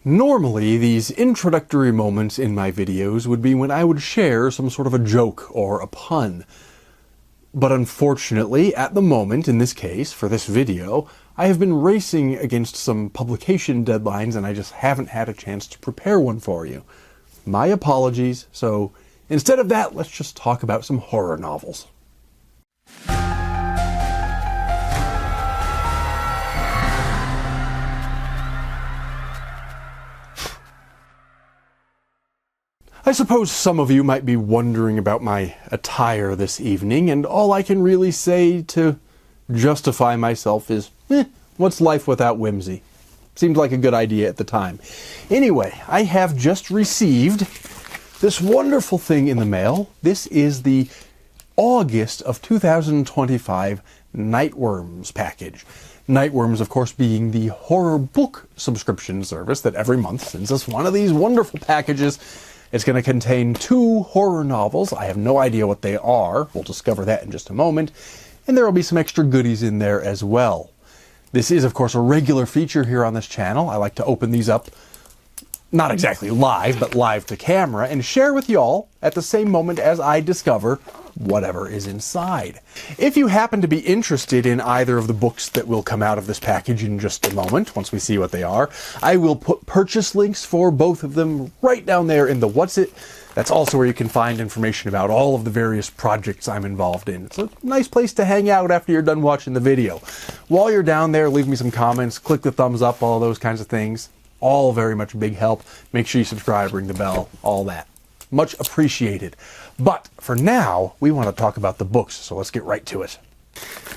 Normally, these introductory moments in my videos would be when I would share some sort of a joke or a pun. But unfortunately, at the moment, in this case, for this video, I have been racing against some publication deadlines and I just haven't had a chance to prepare one for you. My apologies, so instead of that, let's just talk about some horror novels. I suppose some of you might be wondering about my attire this evening, and all I can really say to justify myself is, what's life without whimsy? Seemed like a good idea at the time. Anyway, I have just received this wonderful thing in the mail. This is the August of 2025 Nightworms package. Nightworms, of course, being the horror book subscription service that every month sends us one of these wonderful packages. It's going to contain 2 horror novels. I have no idea what they are. We'll discover that in just a moment. And there will be some extra goodies in there as well. This is, of course, a regular feature here on this channel. I like to open these up, not exactly live, but live to camera, and share with y'all at the same moment as I discover whatever is inside. If you happen to be interested in either of the books that will come out of this package in just a moment, once we see what they are, I will put purchase links for both of them right down there in the What's It. That's also where you can find information about all of the various projects I'm involved in. It's a nice place to hang out after you're done watching the video. While you're down there, leave me some comments, click the thumbs up, all those kinds of things. All very much a big help. Make sure you subscribe, ring the bell, all that. Much appreciated. But for now, we want to talk about the books, so let's get right to it.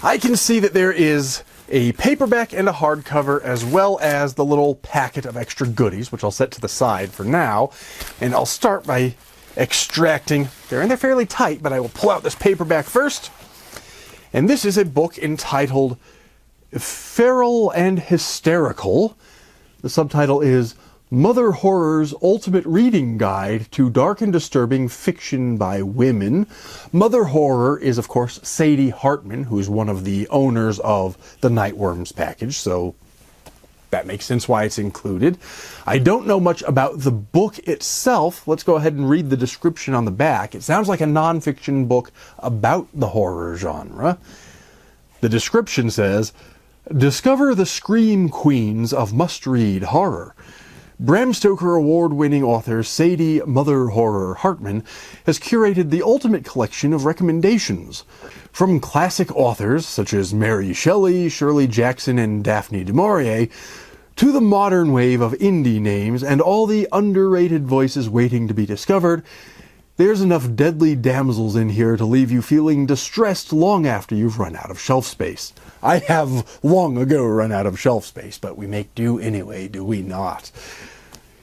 I can see that there is a paperback and a hardcover, as well as the little packet of extra goodies, which I'll set to the side for now. And I'll start by extracting, they're fairly tight, but I will pull out this paperback first. And this is a book entitled Feral and Hysterical. The subtitle is Mother Horror's Ultimate Reading Guide to Dark and Disturbing Fiction by Women. Mother Horror is, of course, Sadie Hartman, who is one of the owners of the Nightworms package, so that makes sense why it's included. I don't know much about the book itself. Let's go ahead and read the description on the back. It sounds like a nonfiction book about the horror genre. The description says, "Discover the scream queens of must-read horror." Bram Stoker award-winning author Sadie Mother Horror Hartman has curated the ultimate collection of recommendations. From classic authors such as Mary Shelley, Shirley Jackson, and Daphne du Maurier, to the modern wave of indie names and all the underrated voices waiting to be discovered, there's enough deadly damsels in here to leave you feeling distressed long after you've run out of shelf space. I have long ago run out of shelf space, but we make do anyway, do we not?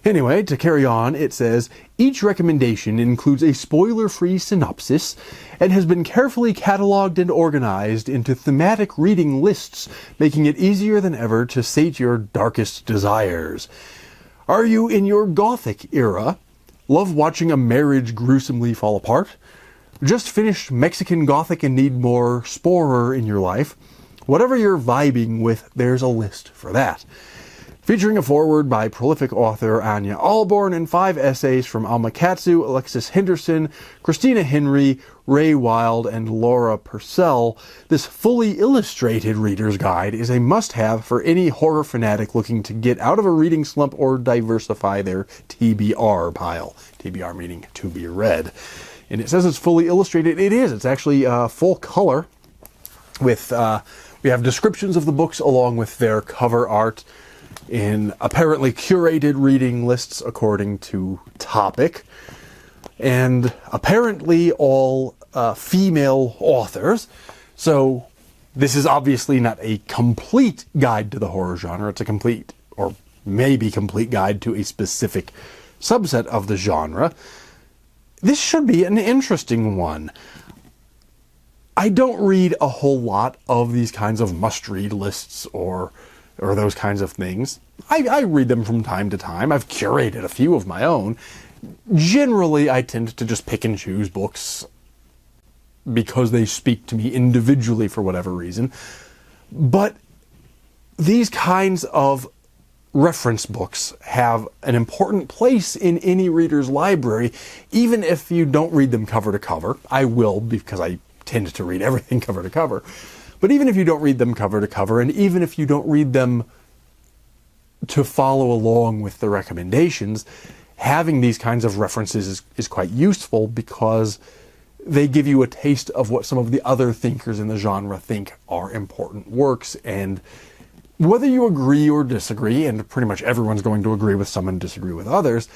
Anyway, to carry on, it says, each recommendation includes a spoiler-free synopsis and has been carefully cataloged and organized into thematic reading lists, making it easier than ever to sate your darkest desires. Are you in your Gothic era? Love watching a marriage gruesomely fall apart? Just finished Mexican Gothic and need more sporer in your life? Whatever you're vibing with, there's a list for that. Featuring a foreword by prolific author Anya Alborn and 5 essays from Alma Katsu, Alexis Henderson, Christina Henry, Ray Wild, and Laura Purcell, this fully illustrated reader's guide is a must-have for any horror fanatic looking to get out of a reading slump or diversify their TBR pile. TBR meaning to be read. And it says it's fully illustrated. It is. It's actually full color with, we have descriptions of the books along with their cover art in apparently curated reading lists according to topic, and apparently all female authors. So this is obviously not a complete guide to the horror genre. It's a complete, or maybe complete, guide to a specific subset of the genre. This should be an interesting one. I don't read a whole lot of these kinds of must-read lists or those kinds of things. I read them from time to time. I've curated a few of my own. Generally, I tend to just pick and choose books because they speak to me individually for whatever reason. But these kinds of reference books have an important place in any reader's library, even if you don't read them cover to cover. I will, because I tend to read everything cover to cover. But even if you don't read them cover to cover, and even if you don't read them to follow along with the recommendations, having these kinds of references is quite useful, because they give you a taste of what some of the other thinkers in the genre think are important works. And whether you agree or disagree, and pretty much everyone's going to agree with some and disagree with others,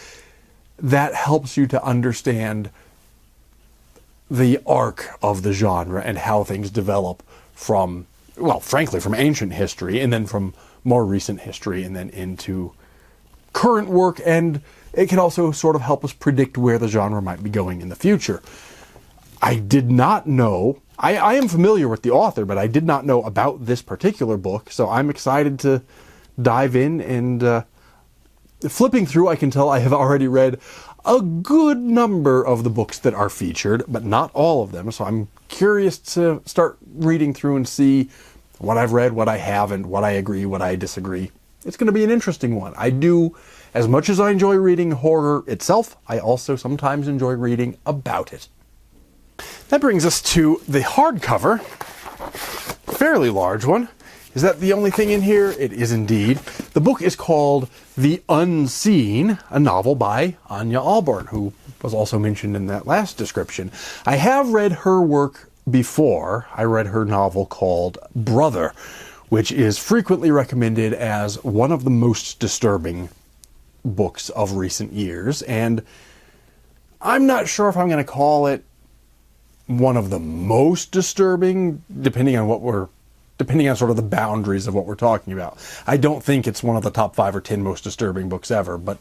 that helps you to understand the arc of the genre and how things develop from, well, frankly, from ancient history, and then from more recent history, and then into current work. And it can also sort of help us predict where the genre might be going in the future. I did not know, I am familiar with the author, but I did not know about this particular book, so I'm excited to dive in. And flipping through, I can tell I have already read a good number of the books that are featured, but not all of them, so I'm curious to start reading through and see what I've read, what I haven't, what I agree, what I disagree. It's going to be an interesting one. I do, as much as I enjoy reading horror itself, I also sometimes enjoy reading about it. That brings us to the hardcover, fairly large one. Is that the only thing in here? It is indeed. The book is called The Unseen, a novel by Anya Alborn, who was also mentioned in that last description. I have read her work before. I read her novel called Brother, which is frequently recommended as one of the most disturbing books of recent years. And I'm not sure if I'm going to call it one of the most disturbing, depending on sort of the boundaries of what we're talking about. I don't think it's one of the top 5 or 10 most disturbing books ever, but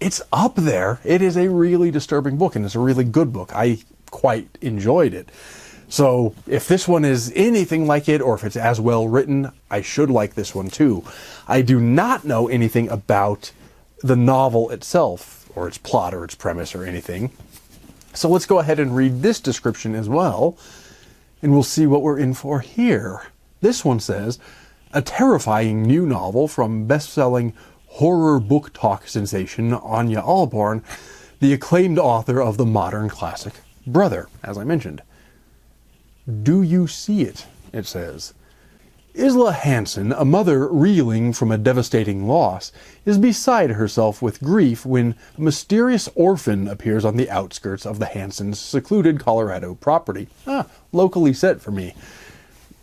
it's up there. It is a really disturbing book, and it's a really good book. I quite enjoyed it. So if this one is anything like it, or if it's as well written, I should like this one too. I do not know anything about the novel itself, or its plot, or its premise, or anything. So let's go ahead and read this description as well, and we'll see what we're in for here. This one says, a terrifying new novel from best-selling horror book talk sensation Anya Alborn, the acclaimed author of the modern classic Brother, as I mentioned. Do you see it? It says. Isla Hansen, a mother reeling from a devastating loss, is beside herself with grief when a mysterious orphan appears on the outskirts of the Hansens' secluded Colorado property. Locally set for me.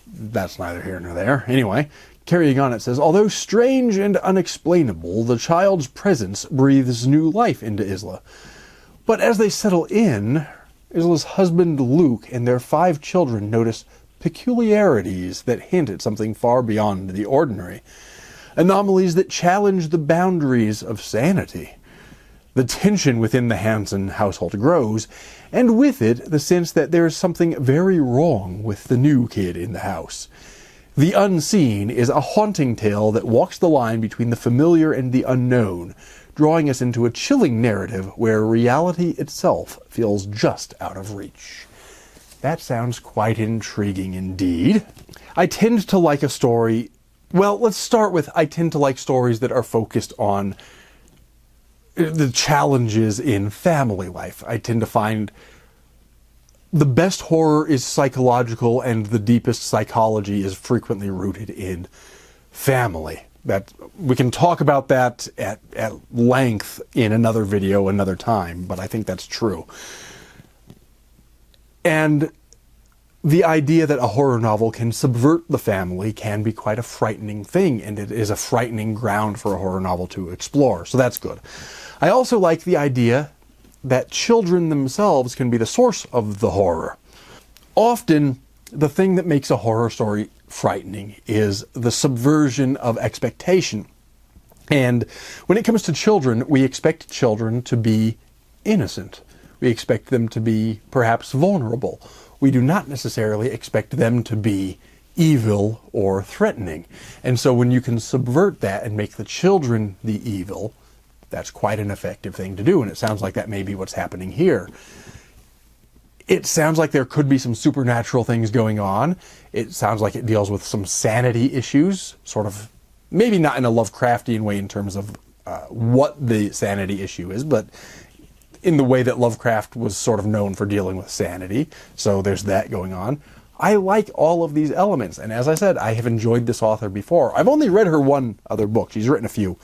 That's neither here nor there. Anyway, carrying on, it says, although strange and unexplainable, the child's presence breathes new life into Isla. But as they settle in, Isla's husband Luke and their 5 children notice peculiarities that hint at something far beyond the ordinary. Anomalies that challenge the boundaries of sanity. The tension within the Hansen household grows, and with it the sense that there is something very wrong with the new kid in the house. The Unseen is a haunting tale that walks the line between the familiar and the unknown, drawing us into a chilling narrative where reality itself feels just out of reach. That sounds quite intriguing indeed. I tend to like a story... Well, let's start with I tend to like stories that are focused on the challenges in family life. I tend to find the best horror is psychological, and the deepest psychology is frequently rooted in family. That we can talk about that at length in another video another time, but I think that's true. And the idea that a horror novel can subvert the family can be quite a frightening thing, and it is a frightening ground for a horror novel to explore, so that's good. I also like the idea that children themselves can be the source of the horror. Often, the thing that makes a horror story frightening is the subversion of expectation. And when it comes to children, we expect children to be innocent. We expect them to be perhaps vulnerable. We do not necessarily expect them to be evil or threatening. And so when you can subvert that and make the children the evil, that's quite an effective thing to do. And it sounds like that may be what's happening here. It sounds like there could be some supernatural things going on. It sounds like it deals with some sanity issues, sort of maybe not in a Lovecraftian way in terms of what the sanity issue is, but in the way that Lovecraft was sort of known for dealing with sanity. So there's that going on. I like all of these elements, and as I said, I have enjoyed this author before. I've only read her one other book. She's written a few,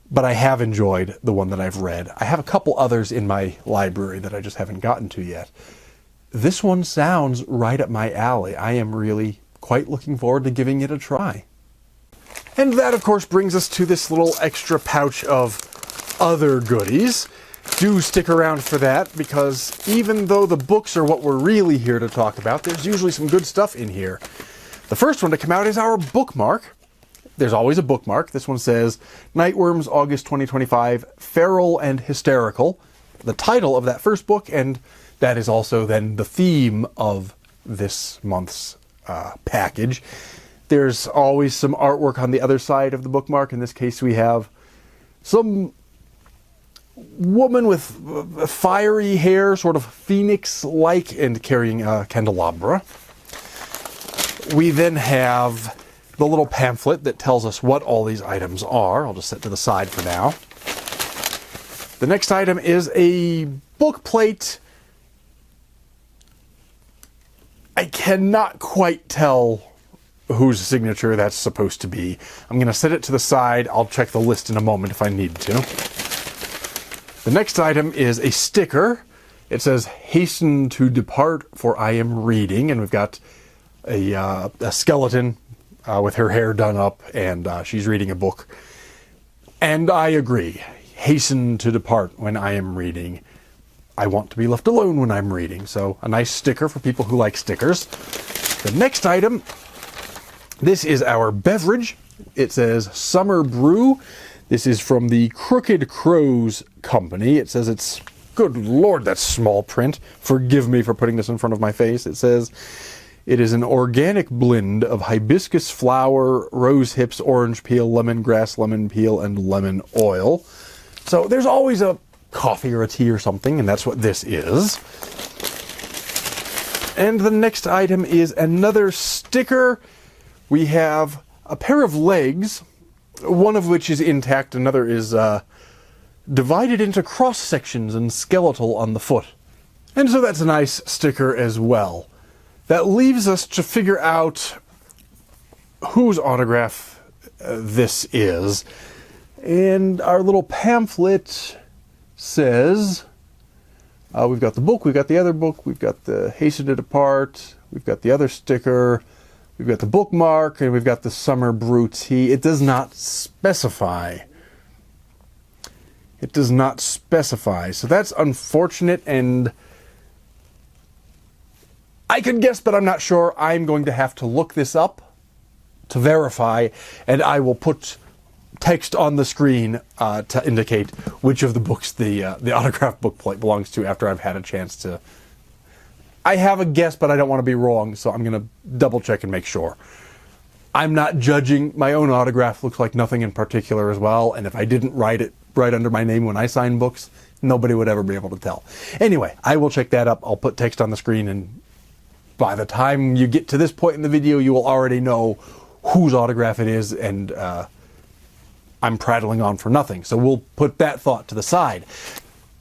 but I have enjoyed the one that I've read. I have a couple others in my library that I just haven't gotten to yet. This one sounds right up my alley. I am really quite looking forward to giving it a try. And that, of course, brings us to this little extra pouch of other goodies. Do stick around for that, because even though the books are what we're really here to talk about, there's usually some good stuff in here. The first one to come out is our bookmark. There's always a bookmark. This one says, Nightworms, August 2025, Feral and Hysterical. The title of that first book, and that is also then the theme of this month's package. There's always some artwork on the other side of the bookmark. In this case, we have some woman with fiery hair, sort of phoenix-like, and carrying a candelabra. We then have the little pamphlet that tells us what all these items are. I'll just set to the side for now. The next item is a book plate. I cannot quite tell whose signature that's supposed to be. I'm going to set it to the side. I'll check the list in a moment if I need to. The next item is a sticker. It says, Hasten to depart, for I am reading. And we've got a skeleton with her hair done up, and she's reading a book. And I agree. Hasten to depart when I am reading. I want to be left alone when I'm reading. So a nice sticker for people who like stickers. The next item, this is our beverage. It says Summer Brew. This is from the Crooked Crows Company. It says it's, good Lord, that's small print. Forgive me for putting this in front of my face. It says it is an organic blend of hibiscus flower, rose hips, orange peel, lemongrass, lemon peel, and lemon oil. So there's always a coffee or a tea or something, and that's what this is. And the next item is another sticker. We have a pair of legs, one of which is intact, another is divided into cross sections and skeletal on the foot. And so that's a nice sticker as well. That leaves us to figure out whose autograph this is. And our little pamphlet says, we've got the book, we've got the other book, we've got the Hasten to Depart, we've got the other sticker, we've got the bookmark, and we've got the Summer Brew tea. It does not specify. It does not specify. So that's unfortunate, and I could guess, but I'm not sure. I'm going to have to look this up to verify, and I will put text on the screen to indicate which of the books the autograph book plate belongs to after I've had a chance to. I have a guess, but I don't want to be wrong, so I'm going to double check and make sure. I'm not judging. My own autograph looks like nothing in particular as well, and if I didn't write it right under my name when I sign books, nobody would ever be able to tell. Anyway, I will check that up. I'll put text on the screen, and by the time you get to this point in the video, you will already know whose autograph it is, and I'm prattling on for nothing. So we'll put that thought to the side.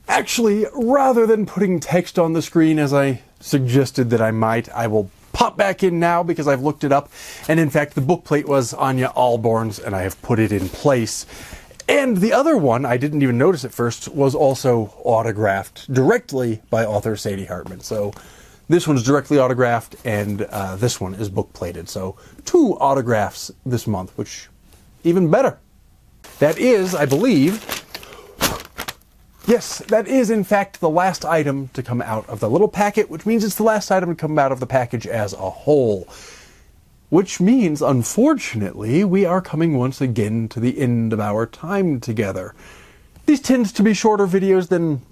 Actually, rather than putting text on the screen as I suggested that I might, I will pop back in now because I've looked it up. And in fact, the book plate was Anya Alborn's, and I have put it in place. And the other one, I didn't even notice at first, was also autographed directly by author Sadie Hartman. So this one's directly autographed, and this one is book plated. So 2 autographs this month, which even better. That is, I believe, yes, that is in fact the last item to come out of the little packet, which means it's the last item to come out of the package as a whole. Which means, unfortunately, we are coming once again to the end of our time together. These tend to be shorter videos than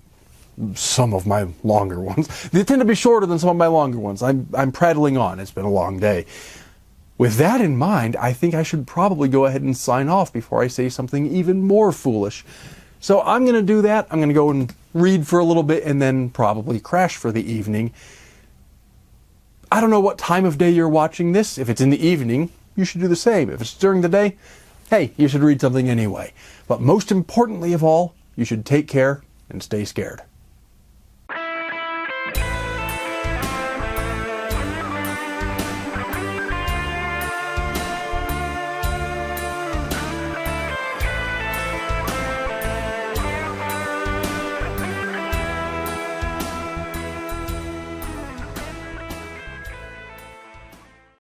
some of my longer ones. They tend to be shorter than some of my longer ones. I'm prattling on. It's been a long day. With that in mind, I think I should probably go ahead and sign off before I say something even more foolish. So I'm going to do that. I'm going to go and read for a little bit and then probably crash for the evening. I don't know what time of day you're watching this. If it's in the evening, you should do the same. If it's during the day, hey, you should read something anyway. But most importantly of all, you should take care and stay scared.